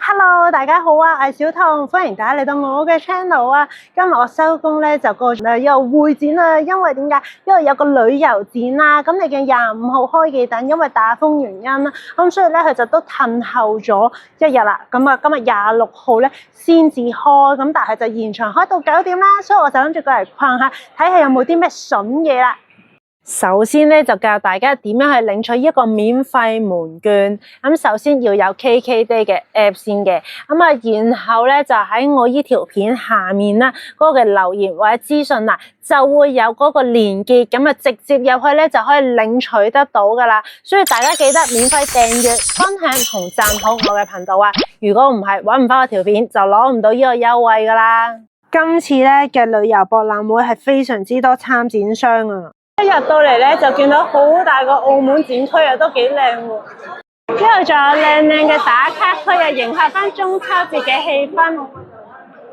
Hello， 大家好啊，我係小彤，歡迎大家嚟到我嘅 channel 啊。今日我收工咧就過咗有會展啦，因為點解？因為有個旅遊展啦，咁你嘅25號開嘅，但因為打風原因啦，咁所以咧佢就都褪後咗一日啦。咁啊，今日26號咧先至開，咁但係就延長開到9點啦，所以我就諗住過嚟逛下，睇下有冇啲咩筍嘢啦。首先咧就教大家點樣去領取一個免費門券。咁首先要有 KKday 嘅 app 先嘅，咁啊然後咧就喺我依條片下面啦，嗰個嘅留言或者資訊欄就會有嗰個連結，咁啊直接入去咧就可以領取得到噶啦。所以大家記得免費訂閱、分享同讚好我嘅頻道啊！如果唔係搵唔翻我條片，就攞唔到呢個優惠噶啦。今次咧嘅旅遊博覽會係非常之多參展商啊！一入到嚟咧，就見到好大個澳門展區啊，都幾靚喎。之後仲有靚靚嘅打卡區啊，迎合翻中秋節嘅氣氛。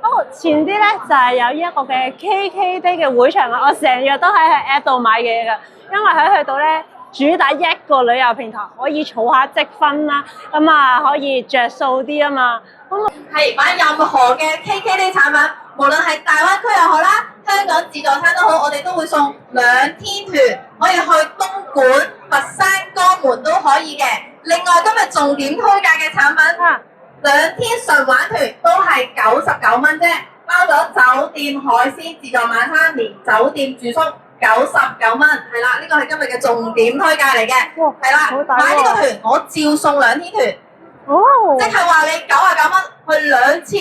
好，前啲咧就係有一個嘅 KKday 嘅會場啊，我成日都喺 app 度買嘢噶，因為喺佢度咧主打一個旅遊平台，可以儲下積分啦，咁啊可以着數啲啊嘛。咁係買任何嘅 KKday 產品，無論係大灣區又好啦，香港自助餐都好，我哋都會送2天團，可以去東莞、佛山、江門都可以嘅。另外今日重點推介嘅產品，2天純玩團都係99蚊啫，包咗酒店、海鮮、自助晚餐，連酒店住宿99蚊。係啦，呢個係今日嘅重點推介嚟嘅。係啦，買呢個團我照送2天團。哦，即係話你99蚊去2次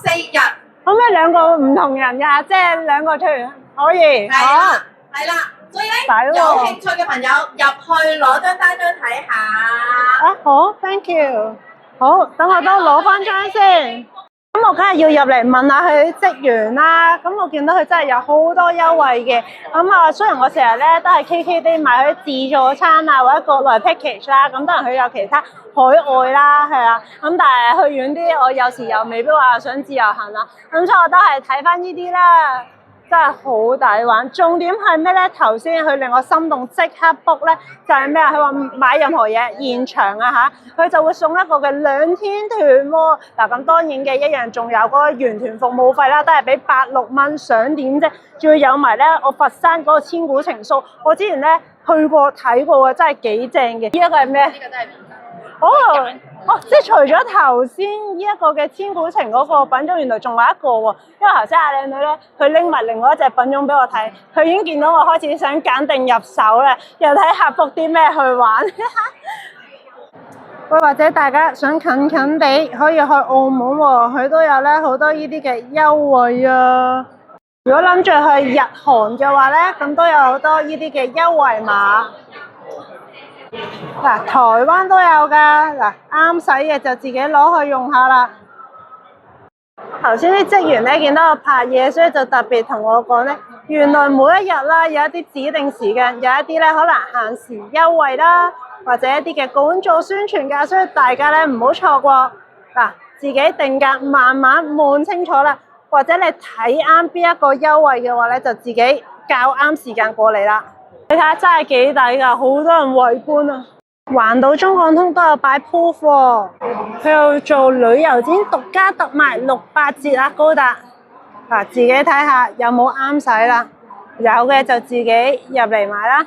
4日，可唔可以2個唔同人㗎？即係2個團可以。係啦，所以咧有興趣嘅朋友入去攞張單張睇下。啊好 ，thank you。好，等我都攞翻張先。咁我梗係要入嚟問下佢啲職員啦。咁我見到佢真係有好多優惠嘅。咁啊，雖然我成日咧都係 KKday 買佢啲自助餐啊，或者國內 package 啦，咁當然佢有其他海外啦，係啊。咁但係去遠啲，我有時又未必話想自由行啦。咁所以我都係睇翻呢啲啦。真係好抵玩，重點係咩咧？頭先佢令我心動，即刻 book 咧，就係咩啊？佢話買任何嘢現場啊嚇，佢就會送一個嘅2天團喎。嗱咁當然嘅一樣，仲有嗰個原團服務費啦，都係俾86蚊，想點啫？仲要有埋咧，我佛山嗰個千古情愫，我之前咧去過睇過啊，真係幾正嘅。呢一個係咩？呢個都係免費。哦，即係除咗頭先呢一個嘅千古情嗰個品種，原來仲有一個喎。因為頭先阿靚女咧，佢拎埋另外一隻品種俾我睇，佢已經見到我開始想揀定入手啦，又睇下 book 啲咩去玩。喂，或者大家想近近地可以去澳門喎，佢都有咧好多呢啲嘅優惠啊。如果諗住去日韓嘅話咧，咁都有好多呢啲嘅優惠碼。嗱，台灣都有噶，嗱啱使嘅就自己攞去用下啦。頭先啲職員咧見到我拍嘢，所以就特別同我講咧，原來每一日啦有一啲指定時間，有一啲咧可能限時優惠啦，或者一啲嘅館做宣傳噶，所以大家咧唔好錯過。嗱，自己定價慢慢望清楚啦，或者你睇啱邊一個優惠嘅話咧，就自己較啱時間過嚟啦。你睇下真係幾抵噶，好多人圍觀啊！環島中港通都有擺 proof 喎，佢又做旅遊展獨家特賣68折啊，高達嗱，自己睇下有冇啱使啦，有嘅就自己入嚟買啦。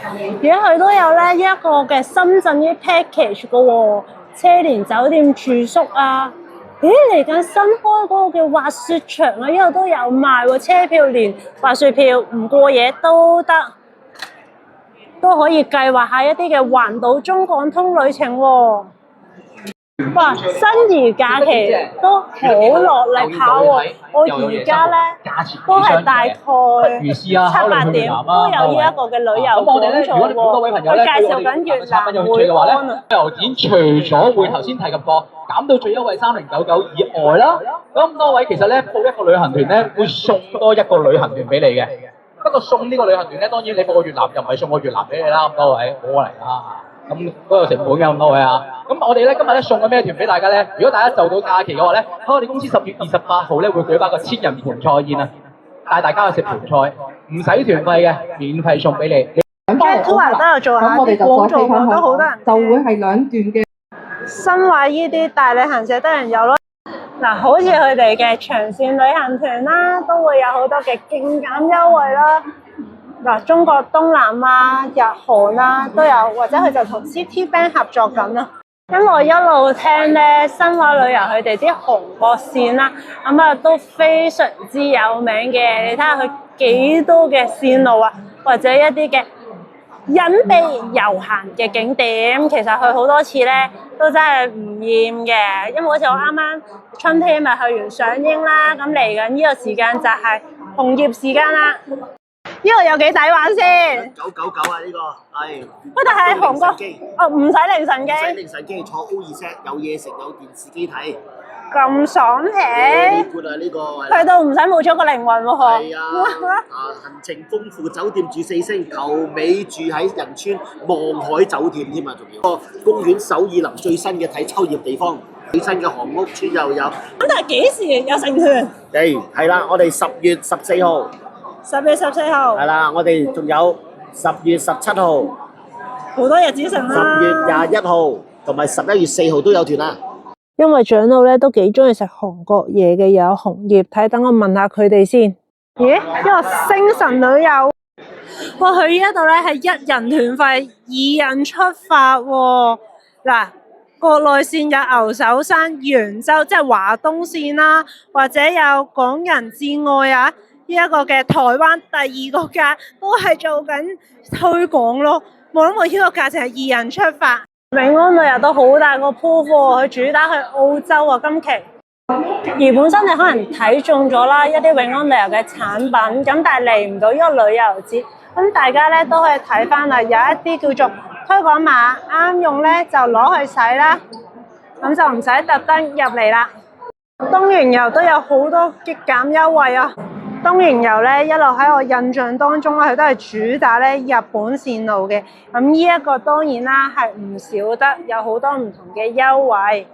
而家佢都有咧一個嘅深圳啲 package 噶喎，車連酒店住宿啊。咦，嚟緊新開嗰個嘅滑雪場啊，呢度都有賣喎，車票連滑雪票唔過夜都得，都可以計劃下一啲嘅環島中港通旅程喎。哇，新怡假期都好落力跑喎，我而家咧都係大概7、8點都有呢一個嘅旅遊講座喎，佢介紹緊越南會安啊。旅遊展除咗會頭先提及過減到最優惠3099以外啦，咁多位其實咧報一個旅行團咧會送多一個旅行團俾你嘅。不過送呢個旅行團咧，當然你報個越南又唔係送個越南俾你啦，咁多位冇可能啦。咁都有成本嘅咁多位啊！咁我哋咧今日咧送個咩團俾大家咧？如果大家就到假期嘅話咧，喺我哋公司10月28號咧會舉辦個1000人盤菜宴啊，帶大家去食盤菜，唔使團費嘅，免費送俾你。Jet Tour 都有做下啲廣做過，都好多人。就會係2段嘅。新華依啲大旅行社得人有咯。嗱，好似佢哋嘅長線旅行團啦，都會有好多嘅勁減優惠啦。嗱，中國東南亞、日韓啦都有，或者佢就同 Citibank 合作緊啦。咁我一路聽咧，新華旅遊佢哋啲韓國線啦，咁啊都非常之有名嘅。你睇下佢幾多嘅線路啊，或者一啲嘅隱秘遊行嘅景點，其實去好多次咧，都真係唔厭嘅。因為好似我啱啱春天咪去完上英啦，咁嚟緊呢個時間就係紅葉時間啦。呢個有幾抵玩先？999啊！呢個係。不過係韓國哦，唔使凌晨機。唔使凌晨機，坐 O2set 有嘢食，有電視機睇。咁爽皮。呢款啊，呢個。去到唔使冇咗個靈魂喎，嗬。係啊。行程豐富，酒店住4星，頭尾住喺仁川望海酒店添啊，仲要。個公園首爾林最新嘅睇秋葉地方，最新嘅韓屋村又有。咁但係幾時有成團？係啦，我哋10月14號。10月14號。係啦，我哋仲有10月17號。好多日子成啦。10月21號同埋11月4號都有團啦。因為長老咧都幾中意食韓國嘢嘅，又有紅葉睇，等我問下佢哋先。咦？呢個星辰旅遊，哇！佢呢一度咧係1人團費2人出發喎。嗱，國內線有牛首山、揚州，即係華東線啦，或者有港人至愛啊。呢一個嘅台灣第2個價都係做緊推廣咯。冇諗過呢個價錢係2人出發。永安旅遊都好大個鋪貨，佢主打去澳洲啊，今期。而本身你可能睇中咗啦一啲永安旅遊嘅產品，咁但係嚟唔到呢個旅遊節，咁大家咧都可以睇翻啦，有一啲叫做推廣碼，啱用咧就攞去使啦，咁就唔使特登入嚟啦。東瀛遊都有好多極減優惠啊！東瀛遊咧一路喺我印象當中咧，佢都係主打咧日本線路嘅。咁呢一個當然啦係唔少得，有好多唔同嘅優惠。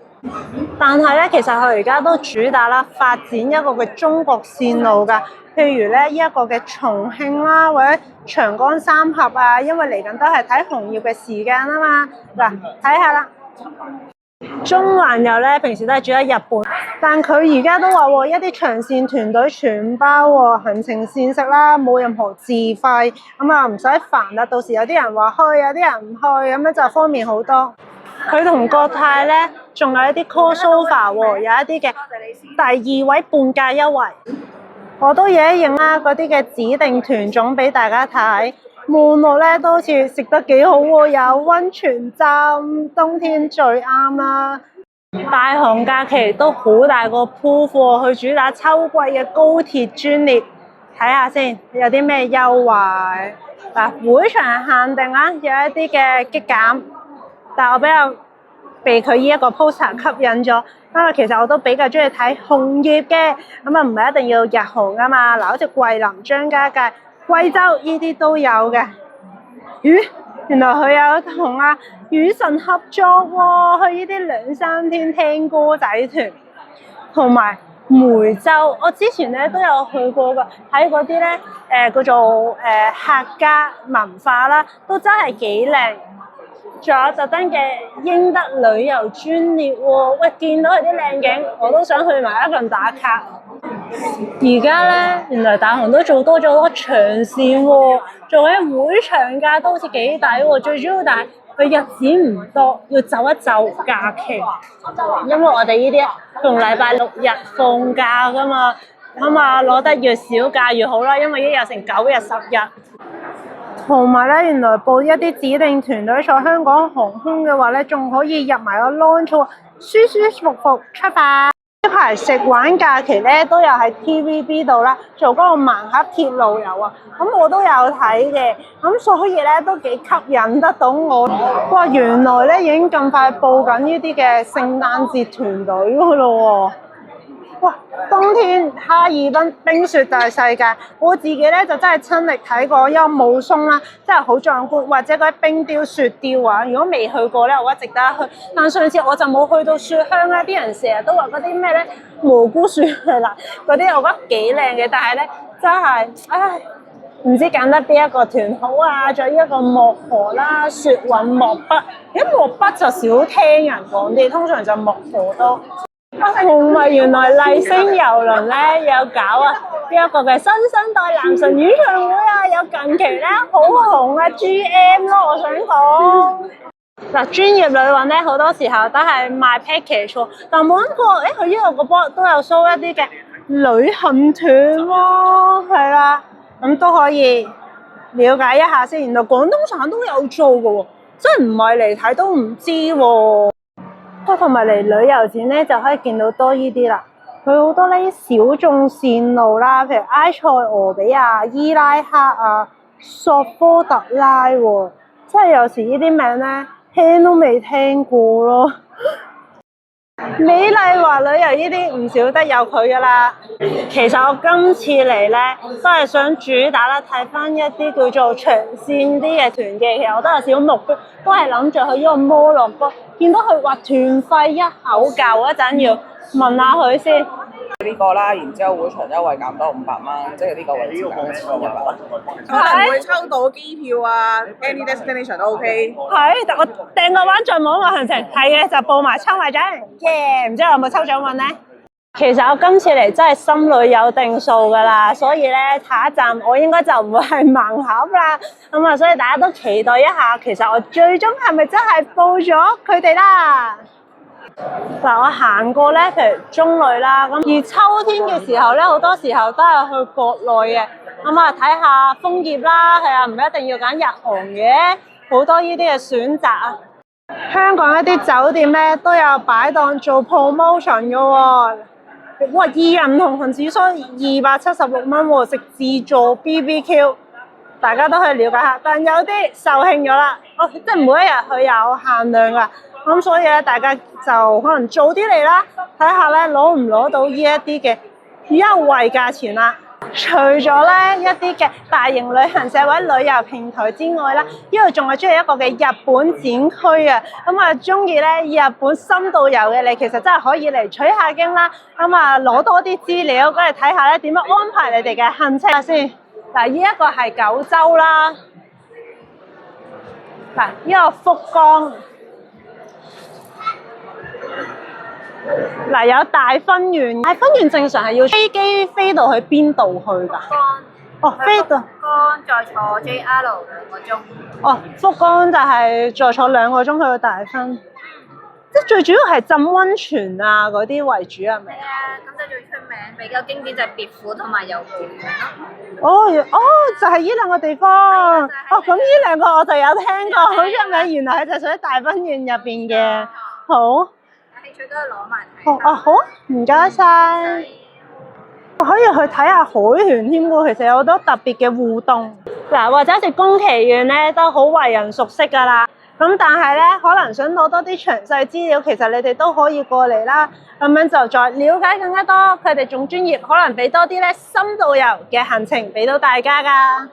但係咧，其實佢而家都主打啦發展一個嘅中國線路㗎。譬如咧呢一個嘅重慶啦，或者長江三峽啊，因為嚟緊都係睇紅葉嘅時間啊嘛。嗱，睇下啦。中環遊咧，平時都係住喺日本，但佢而家都話喎，一啲長線團隊全包喎，行程膳食啦，冇任何自費，咁啊唔使煩啦。到時有啲人話去，有啲人唔去，咁樣就方便好多。佢同國泰咧，仲有一啲 crossover 喎，有一啲嘅第2位半價優惠。我都影一影啦，嗰啲嘅指定團種俾大家睇。門路咧都好似食得幾好喎，有溫泉站，冬天最啱啦。大寒假期都好大個鋪貨，去主打秋季嘅高鐵專列，睇下先有啲咩優惠。嗱，會場限定啦，有一啲嘅激減，但係我比較被佢呢一個 poster 吸引咗，因為其實我都比較中意睇紅葉嘅，咁啊唔係一定要日紅噶嘛。嗱，好似桂林、張家界、貴州呢啲都有嘅。咦？原來佢有同雨神合作喎，去呢啲2、3天聽歌仔團，同埋梅州。我之前咧都有去過㗎，喺嗰啲咧叫做客家文化啦，都真係幾靚。仲有特登嘅英德旅遊專列喎，喂，見到佢啲靚景，我都想去埋一份打卡。而家咧，原來大雄都做多咗好多長線喎，做喺會場價都好似幾抵喎。最主要但係佢日子唔多，要就一就假期，因為我哋呢啲逢禮拜6日放假噶嘛，咁啊攞得越少假越好啦，因為一日成9日10日。同埋咧，原來報一啲指定團隊坐香港航空嘅話咧，仲可以入埋個 launch 喎，舒舒服服出發。呢排食玩假期咧，都有喺 TVB 度啦，做嗰個盲盒鐵路遊啊，咁我都有睇嘅，咁所以咧都幾吸引得到我。哇，原來咧已經咁快報緊呢啲嘅聖誕節團隊噶咯喎！哇！冬天哈爾濱冰雪大世界，我自己咧就真係親歷睇過，因為霧凇啦，真係好壯觀，或者嗰啲冰雕、雪雕啊。如果未去過咧，我覺得值得去。但上次我就冇去到雪鄉啦，啲人成日都話嗰啲咩咧蘑菇雪係啦，嗰啲我覺得幾靚嘅，但係咧真係，唉，唔知揀得邊一個團好啊？仲有一個漠河啦、雪韻漠北，漠北就少聽人講啲，通常就漠河多。同埋原來麗星郵輪咧有搞啊呢一個嘅新生代男神演唱會啊，有近期咧好紅啊 GM 咯，我想講。嗱，專業旅運咧好多時候都係賣 package 喎，但冇諗過，佢呢度個波都有 show 一啲嘅旅行團喎，係啦，咁都可以了解一下先。原來廣東省都有做嘅喎，真係唔係嚟睇都唔知喎。同埋嚟旅遊展咧就可以見到多呢啲啦，佢好多呢啲小眾線路啦，譬如埃塞俄比亞、伊拉克啊、索科特拉喎，即係有時呢啲名咧聽都未聽過咯。美麗華旅遊呢啲唔少得有佢噶啦。其實我今次嚟咧都係想主打啦，睇翻一啲叫做長線啲嘅團嘅。其實我都有少少目標，都係諗住去呢個摩洛哥。見到佢話團費一口舊嗰陣，要問下佢先。呢個啦，然之後會場優惠減多500蚊，即係呢個位置減1100。可能會抽到機票啊，any destination 都 OK。係，但我訂個玩再望個行程，係嘅就報埋抽埋獎，耶！唔知我有冇抽獎運咧？其實我今次嚟真係心裏有定數㗎啦，所以咧下一站我應該就唔會係盲盒啦。咁啊，所以大家都期待一下，其實我最終係咪真係報咗佢哋啦？嗱，我行過咧，譬如中旅啦，咁而秋天嘅時候咧，好多時候都係去國內嘅，咁啊睇下楓葉啦，係啊，唔一定要揀日韓嘅，好多呢啲嘅選擇啊。香港一啲酒店咧都有擺檔做 promotion 嘅喎。哇！2人同行指數276蚊喎，食自助 BBQ， 大家都可以了解下。但有啲售罄咗啦，即係每一日佢有限量㗎，咁所以咧大家就可能早啲嚟啦，睇下咧攞唔攞到呢一啲嘅優惠價錢啦。除咗咧一啲嘅大型旅行社或者旅遊平台之外啦，呢度仲係中意一個嘅日本展區啊！咁啊，中意咧日本深度遊嘅你，其實真係可以嚟取下經啦。咁啊，攞多啲資料，跟住睇下咧點樣安排你哋嘅行程先。嗱，呢一個係九州啦，嗱，呢個福岡。嗱，有大分園，大分園正常係要飛機飛到去邊度去㗎？哦，飛到福岡再坐 JR 2個鐘。哦，福岡就係再坐2個鐘去到大分，即係最主要係浸溫泉啊嗰啲為主係咪？係啊，咁就最出名比較經典就係別府同埋遊湖園咯。哦，就係呢2個地方。咁呢2個我就有聽過，好出名。原來係就屬於大分園入邊嘅。好。興趣都係攞埋睇。好，唔該晒。可以去睇下海豚添喎，其實有好多特別嘅互動。嗱，或者好似宮崎縣咧都好為人熟悉㗎啦。咁但係咧，可能想攞多啲詳細資料，其實你哋都可以過嚟啦。咁樣就再了解更加多，佢哋仲專業，可能俾多啲咧深度遊嘅行程俾到大家㗎。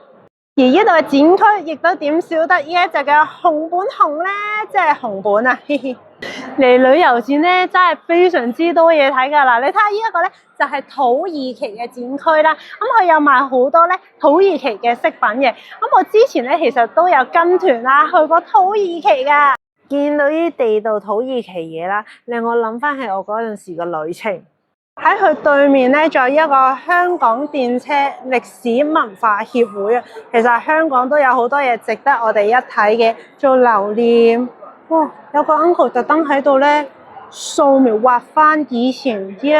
而呢度嘅展區亦都點少得呢一隻嘅熊本熊咧，即係熊本啊！嘻嘻。嚟旅遊展咧，真係非常之多嘢睇㗎啦！你睇下呢一個咧，就係土耳其嘅展區啦。咁佢有賣好多咧土耳其嘅飾品嘅。咁我之前咧其實都有跟團啦，去過土耳其㗎。見到呢啲地道土耳其嘢啦，令我諗翻起我嗰陣時嘅旅程。喺佢對面咧，仲有一個香港電車歷史文化協會啊。其實香港都有好多嘢值得我哋一睇嘅，做留念。哇！有個 uncle 特登喺度咧掃描畫翻以前呢一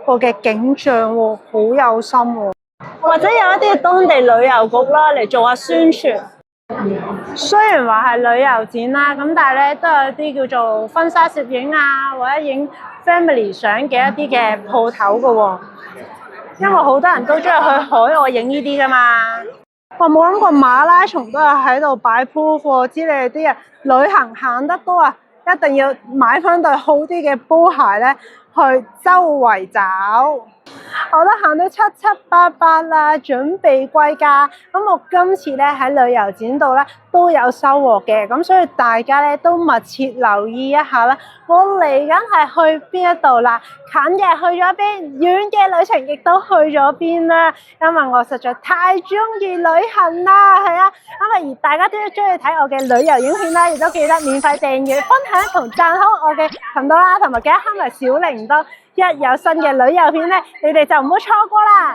個嘅景象喎，好有心喎。或者有一啲當地旅遊局啦嚟做下宣傳。雖然話係旅遊展啦，咁但係咧都有啲叫做婚紗攝影啊，或者影 family 相嘅一啲嘅鋪頭㗎喎。因為好多人都中意去海外影呢啲㗎嘛。我冇諗過馬拉松都係喺度擺鋪貨之類啲啊！旅行行得多啊，一定要買翻對好啲嘅波鞋咧，去周圍找。我都行到七七八八啦，準備歸家。咁我今次咧喺旅遊展度咧都有收穫嘅，咁所以大家咧都密切留意一下啦。我嚟緊係去邊一度啦？近嘅去咗邊，遠嘅旅程亦都去咗邊啦。因為我實在太中意旅行啦，係啊。咁而大家都中意睇我嘅旅遊影片啦，亦都記得免費訂閱、分享同讚好我嘅頻道啦，同埋記得開埋小鈴鐺。一有新嘅旅遊片咧，你哋就唔好錯過啦！